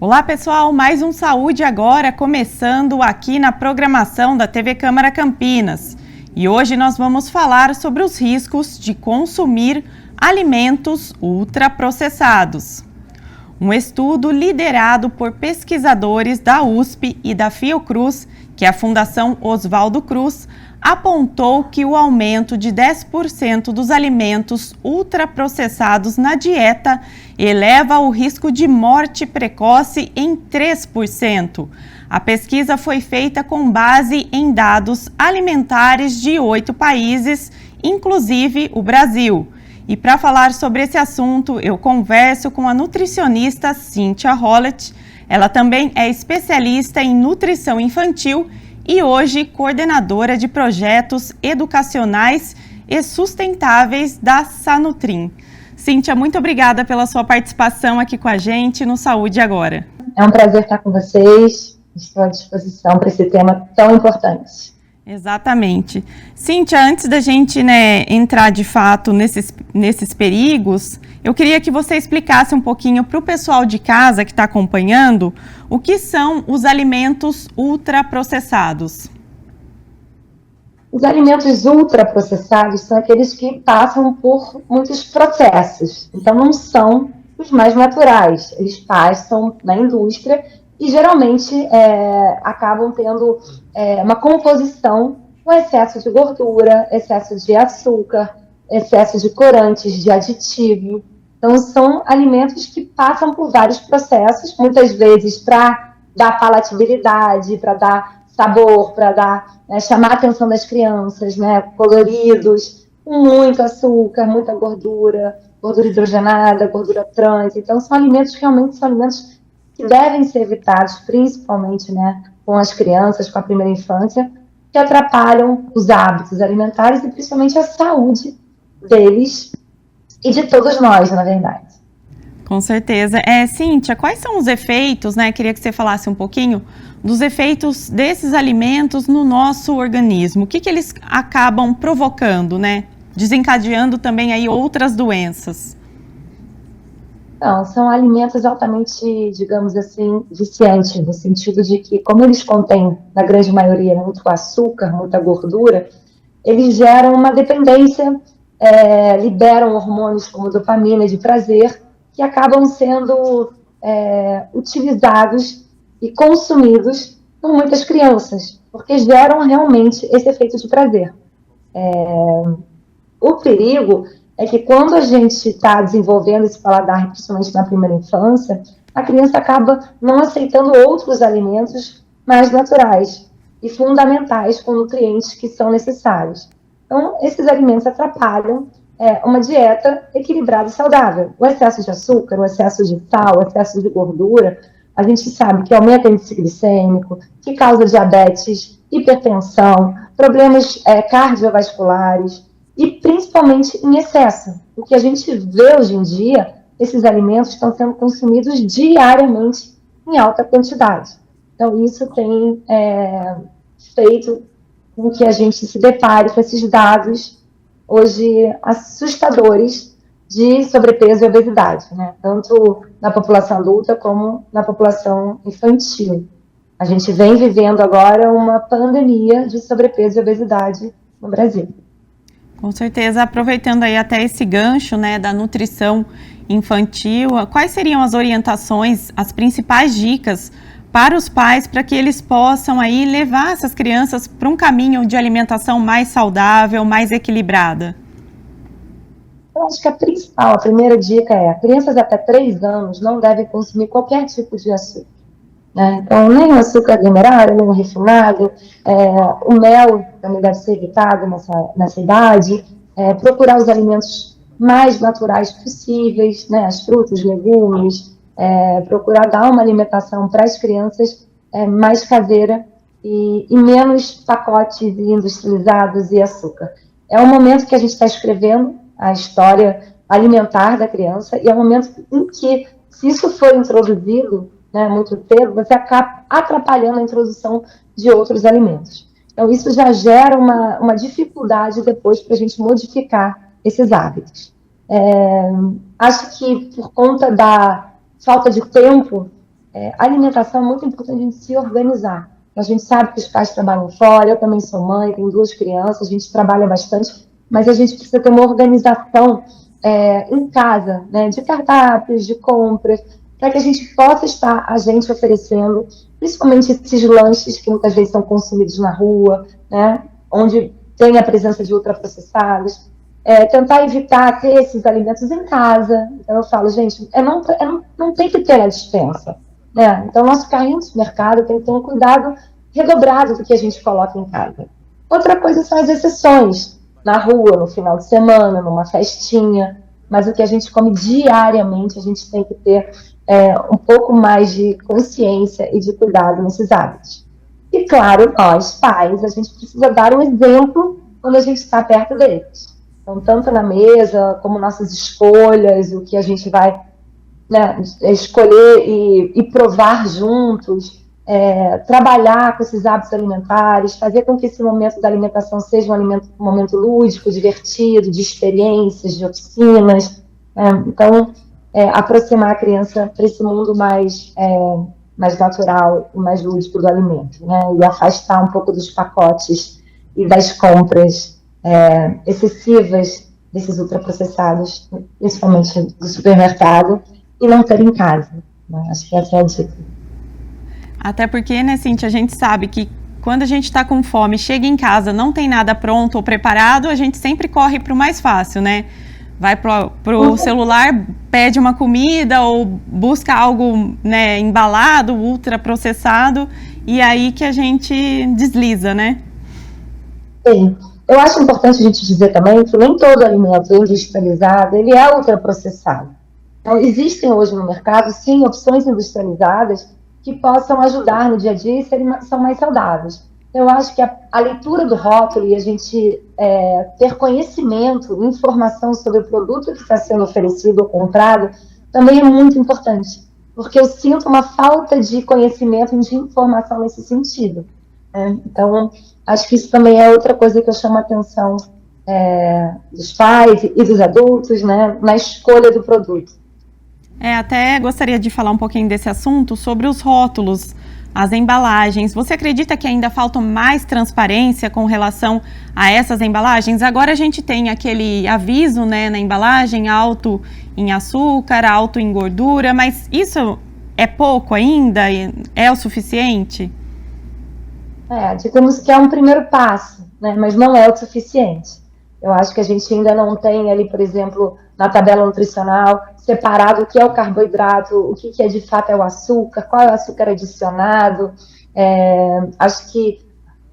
Olá pessoal, mais um Saúde Agora começando aqui na programação da TV Câmara Campinas. E hoje nós vamos falar sobre os riscos de consumir alimentos ultraprocessados. Um estudo liderado por pesquisadores da USP e da Fiocruz, que é a Fundação Oswaldo Cruz, apontou que o aumento de 10% dos alimentos ultraprocessados na dieta eleva o risco de morte precoce em 3%. A pesquisa foi feita com base em dados alimentares de 8 países, inclusive o Brasil. E para falar sobre esse assunto, eu converso com a nutricionista Cíntia Hollet. Ela também é especialista em nutrição infantil e hoje coordenadora de projetos educacionais e sustentáveis da Sanutrim. Cíntia, muito obrigada pela sua participação aqui com a gente no Saúde Agora. É um prazer estar com vocês, estou à disposição para esse tema tão importante. Exatamente. Cíntia, antes da gente entrar de fato nesses perigos, eu queria que você explicasse um pouquinho para o pessoal de casa que está acompanhando o que são os alimentos ultraprocessados. Os alimentos ultraprocessados são aqueles que passam por muitos processos, então não são os mais naturais, eles passam na indústria e geralmente acabam tendo uma composição com excesso de gordura, excesso de açúcar, excesso de corantes, de aditivo. Então, são alimentos que passam por vários processos, muitas vezes para dar palatabilidade, para dar sabor, para chamar a atenção das crianças, coloridos, com muito açúcar, muita gordura, gordura hidrogenada, gordura trans. Então, são alimentos que realmente são alimentos que devem ser evitados, principalmente com as crianças, com a primeira infância, que atrapalham os hábitos alimentares e principalmente a saúde deles e de todos nós, na verdade. Com certeza. Cíntia, quais são os efeitos, queria que você falasse um pouquinho dos efeitos desses alimentos no nosso organismo. O que eles acabam provocando, desencadeando também aí outras doenças? Não, são alimentos altamente, digamos assim, viciantes, no sentido de que, como eles contêm, na grande maioria, muito açúcar, muita gordura, eles geram uma dependência, liberam hormônios como dopamina de prazer, que acabam sendo utilizados e consumidos por muitas crianças, porque geram realmente esse efeito de prazer. O perigo é que quando a gente está desenvolvendo esse paladar, principalmente na primeira infância, a criança acaba não aceitando outros alimentos mais naturais e fundamentais com nutrientes que são necessários. Então, esses alimentos atrapalham uma dieta equilibrada e saudável. O excesso de açúcar, o excesso de sal, o excesso de gordura, a gente sabe que aumenta o índice glicêmico, que causa diabetes, hipertensão, problemas cardiovasculares, e principalmente em excesso. O que a gente vê hoje em dia, esses alimentos estão sendo consumidos diariamente em alta quantidade. Então, isso tem feito com que a gente se depare com esses dados hoje assustadores de sobrepeso e obesidade, tanto na população adulta como na população infantil. A gente vem vivendo agora uma pandemia de sobrepeso e obesidade no Brasil. Com certeza, aproveitando aí até esse gancho, da nutrição infantil, quais seriam as orientações, as principais dicas para os pais para que eles possam aí levar essas crianças para um caminho de alimentação mais saudável, mais equilibrada? Eu acho que a primeira dica crianças até 3 anos não devem consumir qualquer tipo de açúcar. Então, nem o açúcar aglomerado, nem o refinado, o mel também deve ser evitado nessa idade, procurar os alimentos mais naturais possíveis, as frutas, legumes, procurar dar uma alimentação para as crianças mais caseira e menos pacotes industrializados e açúcar. É um momento que a gente está escrevendo a história alimentar da criança e é um momento em que, se isso for introduzido muito cedo, você acaba atrapalhando a introdução de outros alimentos. Então, isso já gera uma dificuldade depois para a gente modificar esses hábitos. Acho que por conta da falta de tempo A alimentação é muito importante a gente se organizar. A gente sabe que os pais trabalham fora, eu também sou mãe, tenho 2 crianças, a gente trabalha bastante, mas a gente precisa ter uma organização em casa, né, de cardápios, de compras, para que a gente possa estar, a gente, oferecendo, principalmente esses lanches que muitas vezes são consumidos na rua, né, onde tem a presença de ultraprocessados, tentar evitar ter esses alimentos em casa. Então eu falo, gente, não tem que ter a dispensa, né? Então nosso carrinho do supermercado tem que ter um cuidado redobrado do que a gente coloca em casa. Outra coisa são as exceções, na rua, no final de semana, numa festinha, mas o que a gente come diariamente, a gente tem que ter um pouco mais de consciência e de cuidado nesses hábitos. E claro, nós, pais, a gente precisa dar um exemplo quando a gente está perto deles. Então, tanto na mesa, como nossas escolhas, o que a gente vai, né, escolher e provar juntos, trabalhar com esses hábitos alimentares, fazer com que esse momento da alimentação seja um momento lúdico, divertido, de experiências, de oficinas. Então, aproximar a criança para esse mundo mais natural e mais lúdico do alimento, né? E afastar um pouco dos pacotes e das compras excessivas desses ultraprocessados, principalmente do supermercado, e não ter em casa, né? Acho que essa é a dica. Até porque, né, Cíntia, a gente sabe que quando a gente está com fome, chega em casa, não tem nada pronto ou preparado, a gente sempre corre para o mais fácil, né? Vai pro celular, pede uma comida ou busca algo, né, embalado, ultraprocessado, e aí que a gente desliza, né? Sim. Eu acho importante a gente dizer também que nem todo alimento industrializado, ele é ultraprocessado. Então, existem hoje no mercado, sim, opções industrializadas que possam ajudar no dia a dia e são mais saudáveis. Eu acho que a leitura do rótulo e a gente ter conhecimento, informação sobre o produto que está sendo oferecido ou comprado, também é muito importante, porque eu sinto uma falta de conhecimento e de informação nesse sentido. Então, acho que isso também é outra coisa que eu chamo a atenção dos pais e dos adultos, né, na escolha do produto. Até gostaria de falar um pouquinho desse assunto, sobre os rótulos, as embalagens. Você acredita que ainda falta mais transparência com relação a essas embalagens? Agora a gente tem aquele aviso, né, na embalagem, alto em açúcar, alto em gordura, mas isso é pouco ainda? É o suficiente? Digamos que é um primeiro passo, né, mas não é o suficiente. Eu acho que a gente ainda não tem ali, por exemplo, na tabela nutricional, separado o que é o carboidrato, o que é de fato é o açúcar, qual é o açúcar adicionado. Acho que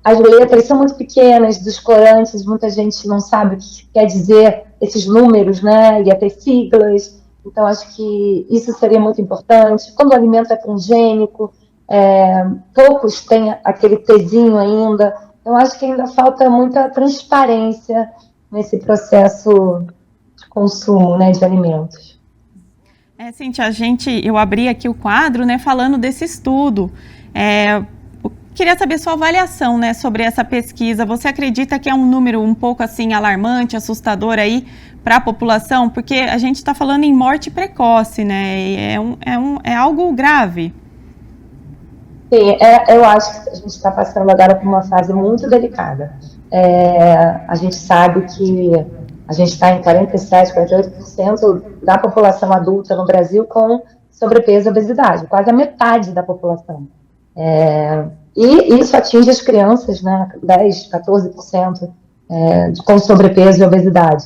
as letras são muito pequenas, dos corantes, muita gente não sabe o que quer dizer esses números, né? E até siglas. Então, acho que isso seria muito importante. Quando o alimento é transgênico, poucos têm aquele pezinho ainda. Então, acho que ainda falta muita transparência nesse processo de consumo, né, de alimentos. Cíntia, eu abri aqui o quadro, né, falando desse estudo. Queria saber sua avaliação, né, sobre essa pesquisa. Você acredita que é um número um pouco assim alarmante, assustador aí para a população? Porque a gente está falando em morte precoce, né? É algo grave. Sim, eu acho que a gente está passando agora por uma fase muito delicada. A gente sabe que a gente está em 47%, 48% da população adulta no Brasil com sobrepeso e obesidade, quase a metade da população. E isso atinge as crianças, né, 10%, 14% com sobrepeso e obesidade.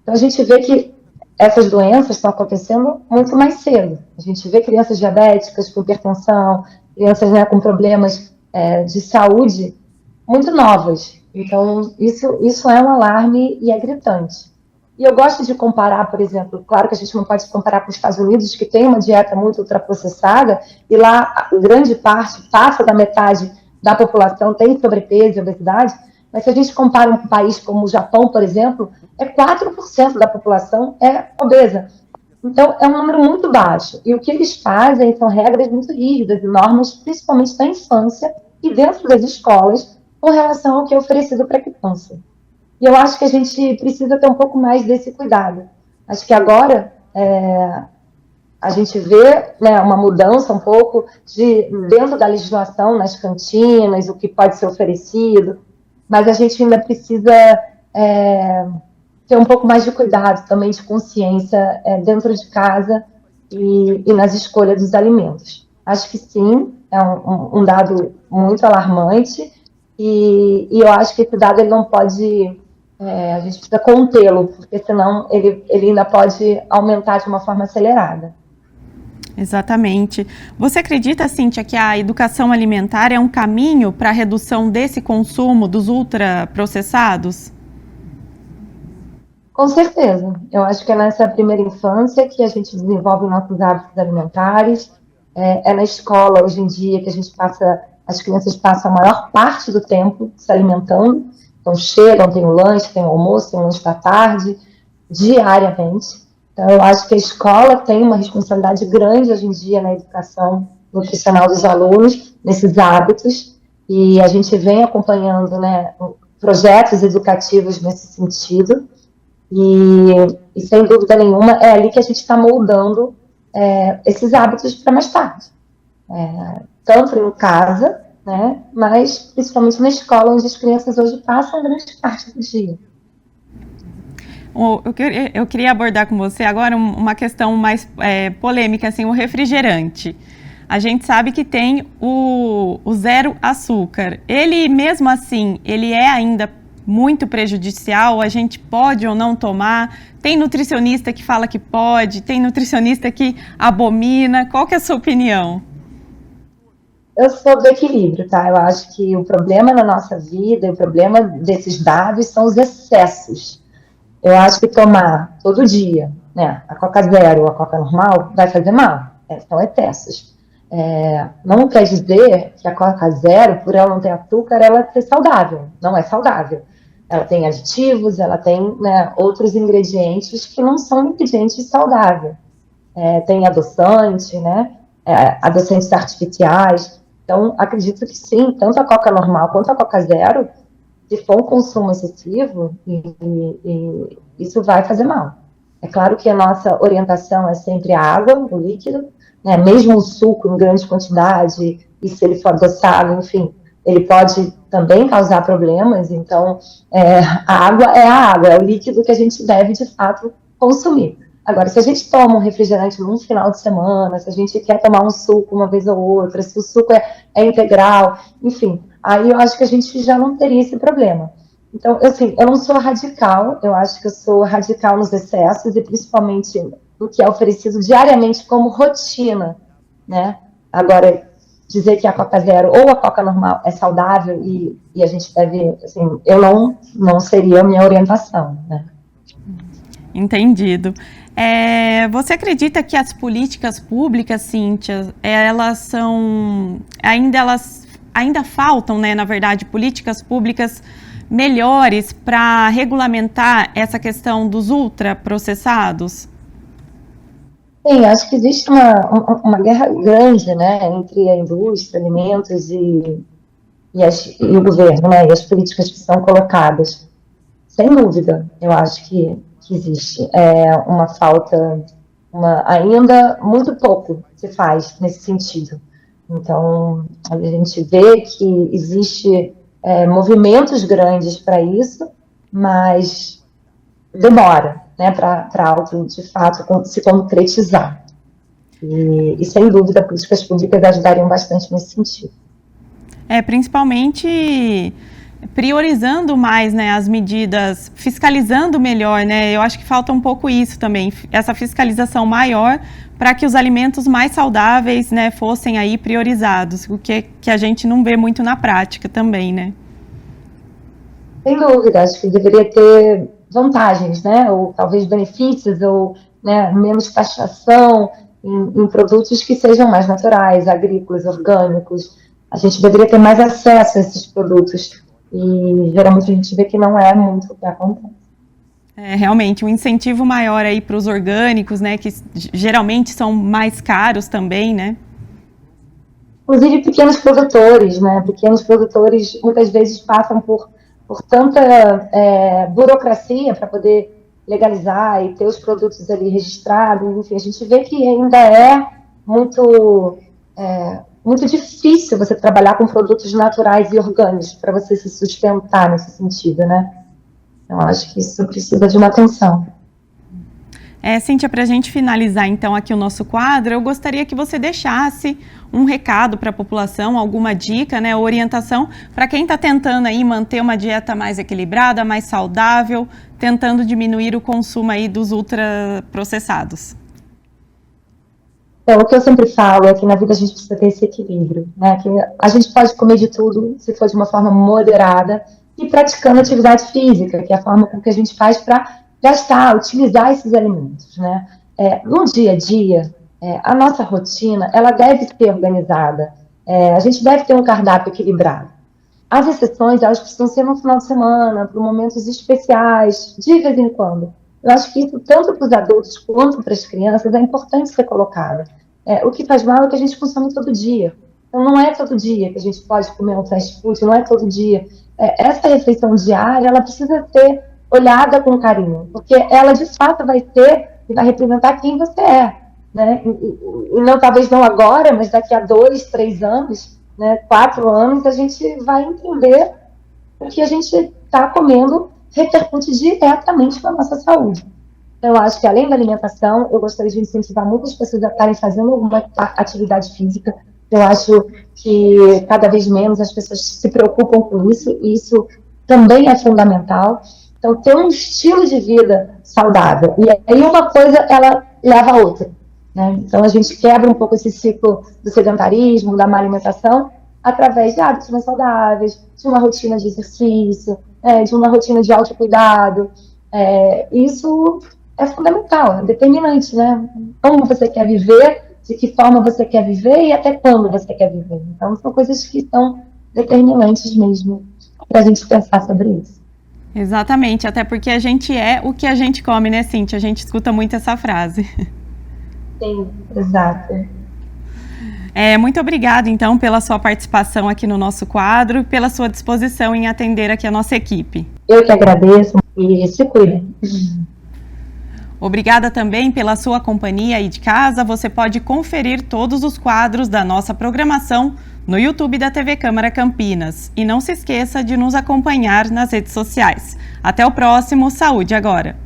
Então a gente vê que essas doenças estão acontecendo muito mais cedo. A gente vê crianças diabéticas com hipertensão, crianças, né, com problemas de saúde muito novas. Então, isso é um alarme e é gritante. E eu gosto de comparar, por exemplo, claro que a gente não pode comparar com os Estados Unidos, que tem uma dieta muito ultraprocessada, e lá, grande parte, passa da metade da população tem sobrepeso e obesidade, mas se a gente compara um país como o Japão, por exemplo, 4% da população é obesa. Então, é um número muito baixo. E o que eles fazem são regras muito rígidas e normas, principalmente da infância e dentro das escolas, com relação ao que é oferecido para a criança. E eu acho que a gente precisa ter um pouco mais desse cuidado. Acho que agora a gente vê, né, uma mudança um pouco dentro da legislação, nas cantinas, o que pode ser oferecido, mas a gente ainda precisa ter um pouco mais de cuidado, também de consciência dentro de casa e nas escolhas dos alimentos. Acho que sim, é um dado muito alarmante e eu acho que esse dado ele não pode, a gente precisa contê-lo, porque senão ele ainda pode aumentar de uma forma acelerada. Exatamente. Você acredita, Cíntia, que a educação alimentar é um caminho para a redução desse consumo dos ultraprocessados? Com certeza. Eu acho que é nessa primeira infância que a gente desenvolve nossos hábitos alimentares. É na escola, hoje em dia, que as crianças passam a maior parte do tempo se alimentando. Então, chegam, tem o lanche, tem o almoço, tem o lanche da tarde, diariamente. Então, eu acho que a escola tem uma responsabilidade grande hoje em dia na educação nutricional dos alunos, nesses hábitos, e a gente vem acompanhando, né, projetos educativos nesse sentido, e sem dúvida nenhuma é ali que a gente está moldando esses hábitos para mais tarde. Tanto em casa, né, mas principalmente na escola, onde as crianças hoje passam grande parte do dia. Eu queria abordar com você agora uma questão mais polêmica, assim, o refrigerante. A gente sabe que tem o zero açúcar. Ele, mesmo assim, ele é ainda muito prejudicial? A gente pode ou não tomar? Tem nutricionista que fala que pode, tem nutricionista que abomina. Qual que é a sua opinião? Eu sou do equilíbrio, tá? Eu acho que o problema na nossa vida, o problema desses dados são os excessos. Eu acho que tomar todo dia, né, a Coca Zero ou a Coca normal vai fazer mal. São excessos. Não quer dizer que a Coca Zero, por ela não ter açúcar, ela é saudável. Não é saudável. Ela tem aditivos, ela tem, né, outros ingredientes que não são ingredientes saudáveis. Tem adoçante, né, adoçantes artificiais. Então, acredito que sim, tanto a Coca normal quanto a Coca Zero, se for um consumo excessivo, e isso vai fazer mal. É claro que a nossa orientação é sempre a água, o líquido, né? Mesmo o suco em grande quantidade, e se ele for adoçado, enfim, ele pode também causar problemas. Então, a água, é o líquido que a gente deve, de fato, consumir. Agora, se a gente toma um refrigerante num final de semana, se a gente quer tomar um suco uma vez ou outra, se o suco é integral, enfim, aí eu acho que a gente já não teria esse problema. Então, assim, eu não sou radical, eu acho que eu sou radical nos excessos e principalmente no que é oferecido diariamente como rotina, né? Agora, dizer que a Coca Zero ou a Coca normal é saudável e a gente deve, assim, eu não seria a minha orientação, né? Entendido. Você acredita que as políticas públicas, Cíntia, elas ainda faltam, né, na verdade, políticas públicas melhores para regulamentar essa questão dos ultraprocessados? Sim, acho que existe uma guerra grande, né, entre a indústria, alimentos e o governo, né, e as políticas que são colocadas. Sem dúvida, eu acho que existe uma falta, ainda muito pouco se faz nesse sentido. Então, a gente vê que existe movimentos grandes para isso, mas demora, né, para algo, de fato, se concretizar. E, sem dúvida, políticas públicas ajudariam bastante nesse sentido. Principalmente priorizando mais, né, as medidas, fiscalizando melhor, né? Eu acho que falta um pouco isso também, essa fiscalização maior para que os alimentos mais saudáveis, né, fossem aí priorizados, o que a gente não vê muito na prática também, né? Sem dúvida, acho que deveria ter vantagens, né, ou talvez benefícios, ou, né, menos taxação em produtos que sejam mais naturais, agrícolas, orgânicos. A gente deveria ter mais acesso a esses produtos. E geralmente a gente vê que não é muito o que acontece. Realmente, um incentivo maior aí para os orgânicos, né, que geralmente são mais caros também, né? Inclusive pequenos produtores, né? Pequenos produtores muitas vezes passam por tanta burocracia para poder legalizar e ter os produtos ali registrados, enfim, a gente vê que ainda é muito difícil você trabalhar com produtos naturais e orgânicos para você se sustentar nesse sentido, né? Eu acho que isso precisa de uma atenção. Cíntia, para a gente finalizar então aqui o nosso quadro, eu gostaria que você deixasse um recado para a população, alguma dica, né, orientação para quem está tentando aí manter uma dieta mais equilibrada, mais saudável, tentando diminuir o consumo aí dos ultraprocessados. Então, o que eu sempre falo é que na vida a gente precisa ter esse equilíbrio, né? Que a gente pode comer de tudo, se for de uma forma moderada, e praticando atividade física, que é a forma com que a gente faz para gastar, utilizar esses alimentos, né? No dia a dia, a nossa rotina, ela deve ser organizada. A gente deve ter um cardápio equilibrado. As exceções, elas precisam ser no final de semana, para momentos especiais, de vez em quando. Eu acho que isso, tanto para os adultos quanto para as crianças, é importante ser colocado. O que faz mal é o que a gente consome todo dia. Então, não é todo dia que a gente pode comer um fast food, não é todo dia. Essa refeição diária, ela precisa ser olhada com carinho, porque ela, de fato, vai ser e vai representar quem você é, né? E não, talvez não agora, mas daqui a 2, 3 anos, né, 4 anos, a gente vai entender o que a gente está comendo repercute diretamente na nossa saúde. Então, eu acho que, além da alimentação, eu gostaria de incentivar muitas pessoas a estarem fazendo alguma atividade física. Eu acho que cada vez menos as pessoas se preocupam com isso, e isso também é fundamental. Então, ter um estilo de vida saudável. E aí uma coisa, ela leva a outra, né? Então, a gente quebra um pouco esse ciclo do sedentarismo, da má alimentação, através de hábitos mais saudáveis, de uma rotina de exercício, de uma rotina de autocuidado. Isso é fundamental, é determinante, né? Como você quer viver, de que forma você quer viver e até quando você quer viver. Então, são coisas que são determinantes mesmo para a gente pensar sobre isso. Exatamente, até porque a gente é o que a gente come, né, Cíntia? A gente escuta muito essa frase. Sim, exato. Muito obrigada, então, pela sua participação aqui no nosso quadro e pela sua disposição em atender aqui a nossa equipe. Eu que agradeço e se cuidem. Obrigada também pela sua companhia aí de casa. Você pode conferir todos os quadros da nossa programação no YouTube da TV Câmara Campinas. E não se esqueça de nos acompanhar nas redes sociais. Até o próximo Saúde Agora!